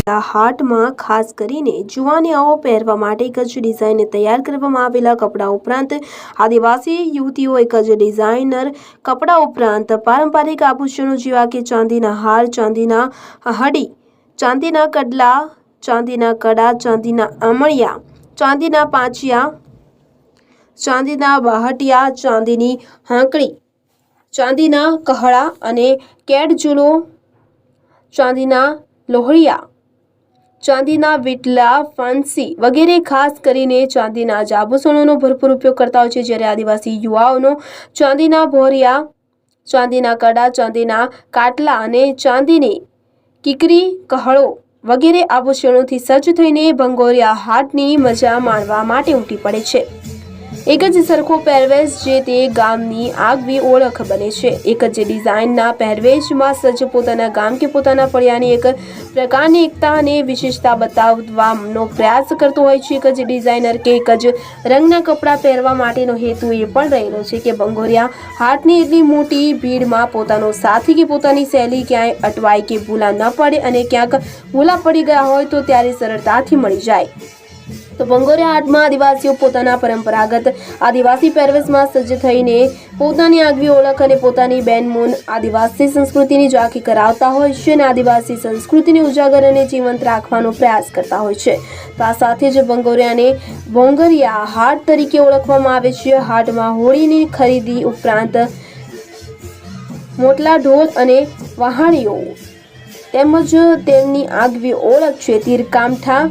હાટમાં ખાસ કરીને જુવાનિયાઓ પહેરવા માટે એક જ ડિઝાઇન તૈયાર કરવામાં આવેલા કપડાં ઉપરાંત આદિવાસી યુવતીઓ એક જ ડિઝાઇનર કપડાં ઉપરાંત પારંપરિક આભૂષણો જેવા કે ચાંદીના હાર, ચાંદીના હડી, ચાંદીના કડલા, ચાંદીના કડા, ચાંદીના આમળિયા, ચાંદીના પાંચિયા, ચાંદીના બહટિયા, ચાંદીની હાંકડી, ચાંદીના કહળા અને કેડજુલો, ચાંદીના લોહળિયા, ચાંદીના વીટલા, ફાંસી વગેરે ખાસ કરીને ચાંદીના જ આભૂષણોનો ભરપૂર ઉપયોગ કરતા હોય છે। જ્યારે આદિવાસી યુવાઓનો ચાંદીના ભોરિયા, ચાંદીના કડા, ચાંદીના કાટલા અને ચાંદીની કિકરી, કહળો વગેરે આભૂષણોથી સજ્જ થઈને ભંગોરિયા હાટની મજા માણવા માટે ઉમટી પડે છે। એક જ સરખો પહેરવેશ જે તે ગામની આગવી ઓળખ બને છે। એક જ ડિઝાઇનના પહેરવેશમાં સજ્જ પોતાના ગામ કે પોતાના ફળિયાની એક પ્રકારની એકતા અને વિશેષતા બતાવવાનો પ્રયાસ કરતો હોય છે। એક જ ડિઝાઇનર કે એક જ રંગના કપડાં પહેરવા માટેનો હેતુ એ પણ રહેલો છે કે ભંગોરિયા હાટની એટલી મોટી ભીડમાં પોતાનો સાથી કે પોતાની શૈલી ક્યાંય અટવાય કે ભૂલા ન પડે અને ક્યાંક ભૂલા પડી ગયા હોય તો ત્યારે સરળતાથી મળી જાય। તો ભંગોરિયા હાટમાં આદિવાસીઓ પોતાના પરંપરાગત આદિવાસી પહેરવેશમાં સજ્જ થઈને પોતાની આગવી ઓળખ અને પોતાની બેનમૂન આદિવાસી સંસ્કૃતિની ઝાંખી કરાવતા હોય છે અને આદિવાસી સંસ્કૃતિને ઉજાગર અને જીવંત રાખવાનો પ્રયાસ કરતા હોય છે। તો આ સાથે જ ભંગોરિયાને ભોંગરિયા હાટ તરીકે ઓળખવામાં આવે છે। હાટમાં હોળીની ખરીદી ઉપરાંત મોટલા ઢોલ અને વહાણીઓ તેમજ તેમની આગવી ઓળખ છે તીરકામઠા,